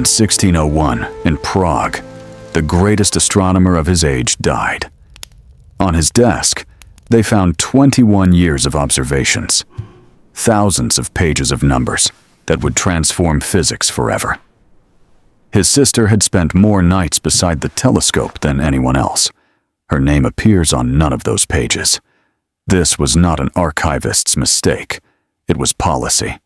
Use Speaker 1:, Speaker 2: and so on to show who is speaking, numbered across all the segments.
Speaker 1: In 1601, in Prague, the greatest astronomer of his age died. On his desk, they found 21 years of observations, thousands of pages of numbers that would transform physics forever. His sister had spent more nights beside the telescope than anyone else. Her name appears on none of those pages. This was not an archivist's mistake. It was policy.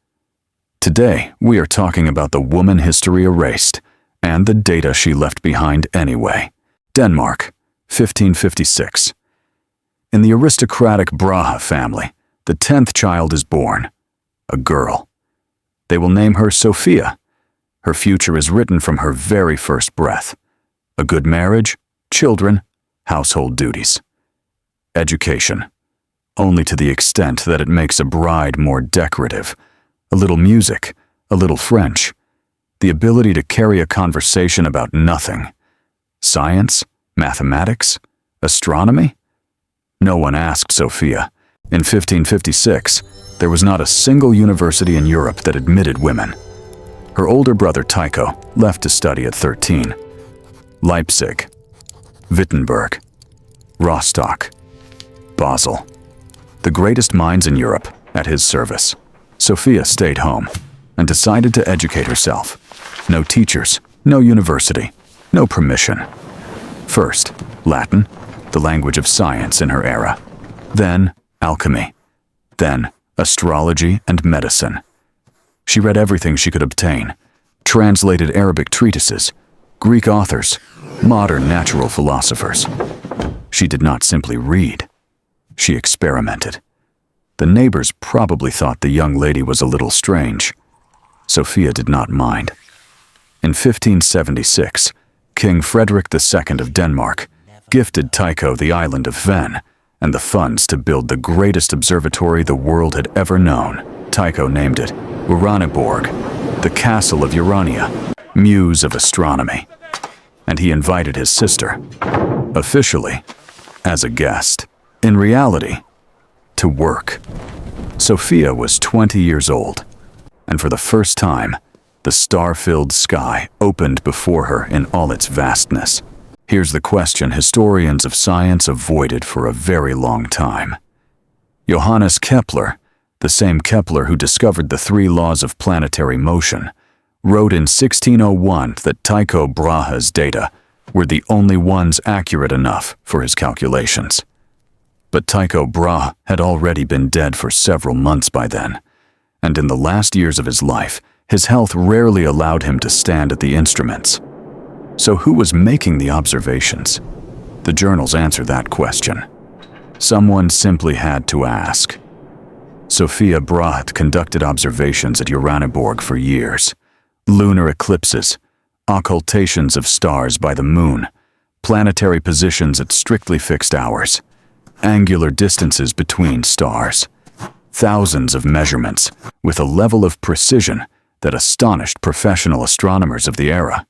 Speaker 1: Today, we are talking about the woman history erased and the data she left behind anyway. Denmark, 1556. In the aristocratic Brahe family, the 10th child is born, a girl. They will name her Sophia. Her future is written from her very first breath. A good marriage, children, household duties. Education, only to the extent that it makes a bride more decorative. A little music, a little French. The ability to carry a conversation about nothing. Science, mathematics, astronomy? No one asked Sophia. In 1556, there was not a single university in Europe that admitted women. Her older brother Tycho left to study at 13. Leipzig, Wittenberg, Rostock, Basel. The greatest minds in Europe at his service. Sophia stayed home and decided to educate herself. No teachers, no university, no permission. First, Latin, the language of science in her era. Then, alchemy. Then, astrology and medicine. She read everything she could obtain, translated Arabic treatises, Greek authors, modern natural philosophers. She did not simply read. She experimented. The neighbors probably thought the young lady was a little strange. Sophia did not mind. In 1576, King Frederick II of Denmark gifted Tycho the island of Hven and the funds to build the greatest observatory the world had ever known. Tycho named it Uraniborg, the castle of Urania, muse of astronomy. And he invited his sister, officially, as a guest. In reality, to work. Sophia was 20 years old, and for the first time, the star-filled sky opened before her in all its vastness. Here's the question historians of science avoided for a very long time. Johannes Kepler, the same Kepler who discovered the 3 laws of planetary motion, wrote in 1601 that Tycho Brahe's data were the only ones accurate enough for his calculations. But Tycho Brahe had already been dead for several months by then, and in the last years of his life, his health rarely allowed him to stand at the instruments. So who was making the observations? The journals answer that question. Someone simply had to ask. Sophie Brahe conducted observations at Uraniborg for years. Lunar eclipses, occultations of stars by the moon, planetary positions at strictly fixed hours, angular distances between stars, thousands of measurements with a level of precision that astonished professional astronomers of the era.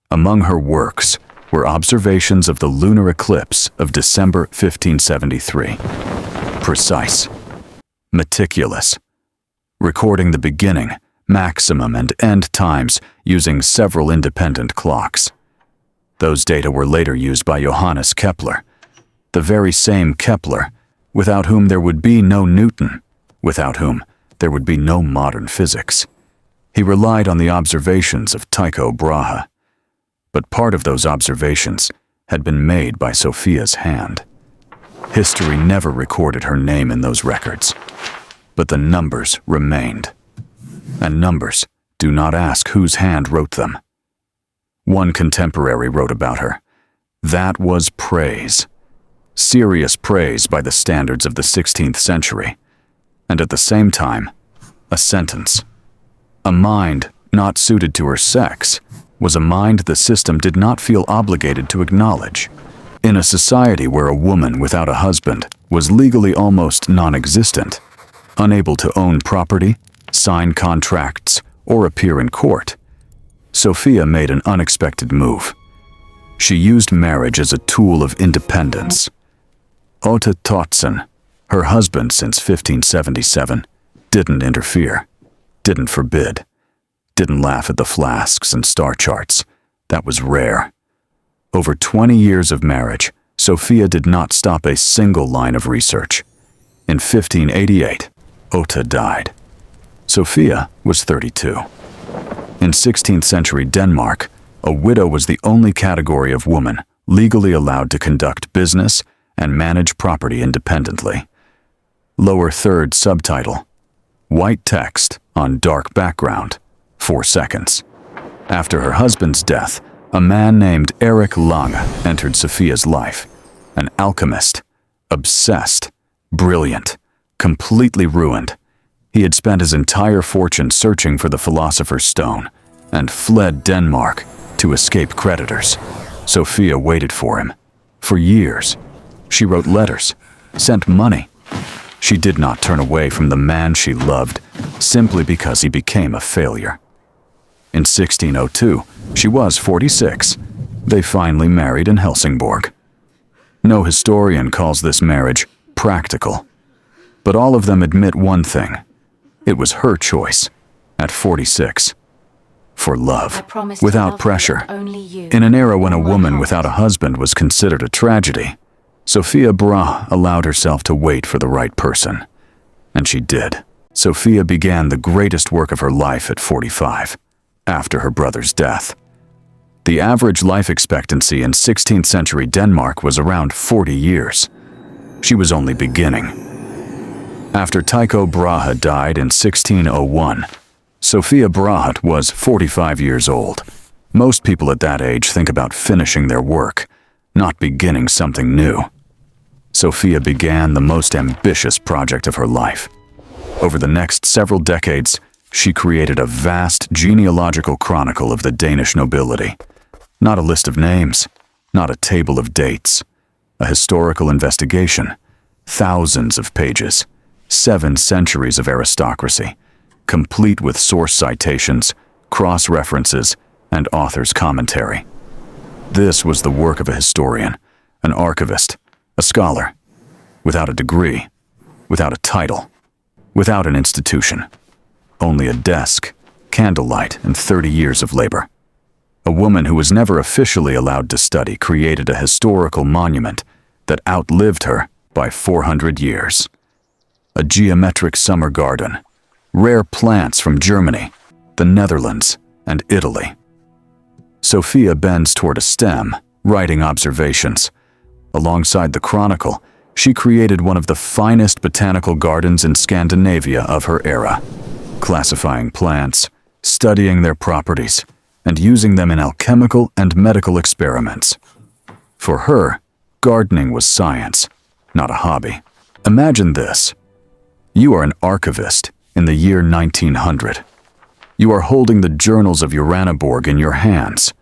Speaker 1: Among her works were observations of the lunar eclipse of December 1573. Precise, meticulous, recording the beginning, maximum, and end times using several independent clocks. Those data were later used by Johannes Kepler, the very same Kepler without whom there would be no Newton, without whom there would be no modern physics. He relied on the observations of Tycho Brahe, but part of those observations had been made by Sophia's hand. History never recorded her name in those records, but the numbers remained. And numbers do not ask whose hand wrote them. One contemporary wrote about her, "That was praise. Serious praise by the standards of the 16th century, and at the same time, a sentence. A mind not suited to her sex was a mind the system did not feel obligated to acknowledge. In a society where a woman without a husband was legally almost non-existent, unable to own property, sign contracts, or appear in court, Sophia made an unexpected move. She used marriage as a tool of independence. Otto Totzen, her husband since 1577, didn't interfere, didn't forbid, didn't laugh at the flasks and star charts. That was rare. Over 20 years of marriage, Sophia did not stop a single line of research. In 1588, Ota died. Sophia was 32. In 16th century Denmark, a widow was the only category of woman legally allowed to conduct business and manage property independently. Lower third subtitle: white text on dark background, 4 seconds. After her husband's death, a man named Erik Lange entered Sophia's life. An alchemist, obsessed, brilliant, completely ruined. He had spent his entire fortune searching for the philosopher's stone and fled Denmark to escape creditors. Sophia waited for him. For years, she wrote letters, sent money. She did not turn away from the man she loved simply because he became a failure. In 1602, she was 46. They finally married in Helsingborg. No historian calls this marriage practical. But all of them admit one thing. It was her choice, at 46. For love, without pressure. In an era when a woman without a husband was considered a tragedy, Sophie Brahe allowed herself to wait for the right person. And she did. Sophia began the greatest work of her life at 45, after her brother's death. The average life expectancy in 16th century Denmark was around 40 years. She was only beginning. After Tycho Brahe died in 1601, Sophie Brahe was 45 years old. Most people at that age think about finishing their work, not beginning something new. Sophia began the most ambitious project of her life. Over the next several decades, she created a vast genealogical chronicle of the Danish nobility. Not a list of names, not a table of dates. A historical investigation, thousands of pages, 7 centuries of aristocracy, complete with source citations, cross-references, and author's commentary. This was the work of a historian, an archivist, a scholar, without a degree, without a title, without an institution. Only a desk, candlelight, and 30 years of labor. A woman who was never officially allowed to study created a historical monument that outlived her by 400 years. A geometric summer garden, rare plants from Germany, the Netherlands, and Italy. Sophia bends toward a stem, writing observations. Alongside the chronicle, she created one of the finest botanical gardens in Scandinavia of her era, classifying plants, studying their properties, and using them in alchemical and medical experiments. For her, gardening was science, not a hobby. Imagine this. You are an archivist in the year 1900. You are holding the journals of Uraniborg in your hands.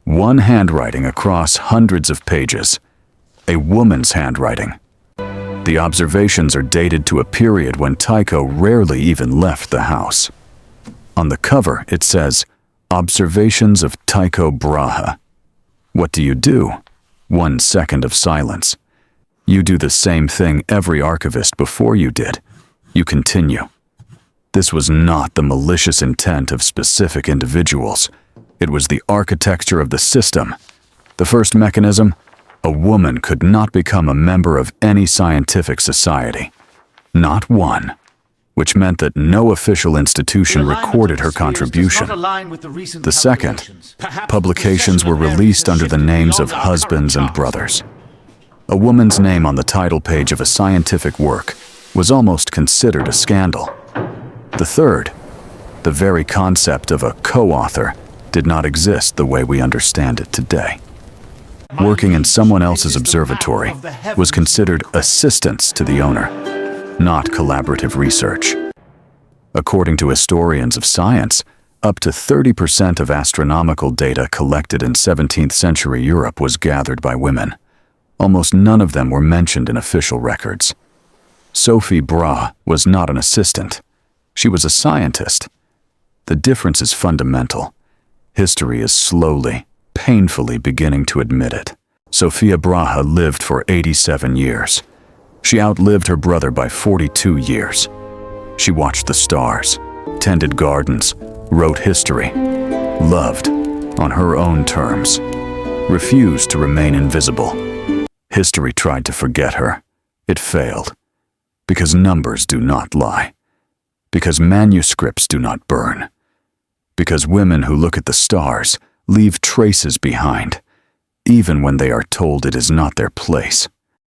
Speaker 1: One handwriting across hundreds of pages. A woman's handwriting. The observations are dated to a period when Tycho rarely even left the house. On the cover, it says, Observations of Tycho Brahe. What do? 1 second of silence. You do the same thing every archivist before you did. You continue. This was not the malicious intent of specific individuals. It was the architecture of the system. The first mechanism: a woman could not become a member of any scientific society. Not one. Which meant that no official institution recorded her contribution. The second, publications were released under the names of husbands and brothers. A woman's name on the title page of a scientific work was almost considered a scandal. The third, the very concept of a co-author did not exist the way we understand it today. Working in someone else's observatory was considered assistance to the owner, not collaborative research. According to historians of science, up to 30% of astronomical data collected in 17th century Europe was gathered by women. Almost none of them were mentioned in official records. Sophie Brahe was not an assistant. She was a scientist. The difference is fundamental. History is slowly, painfully beginning to admit it. Sophie Brahe lived for 87 years. She outlived her brother by 42 years. She watched the stars, tended gardens, wrote history, loved on her own terms, refused to remain invisible. History tried to forget her. It failed. Because numbers do not lie. Because manuscripts do not burn. Because women who look at the stars leave traces behind, even when they are told it is not their place.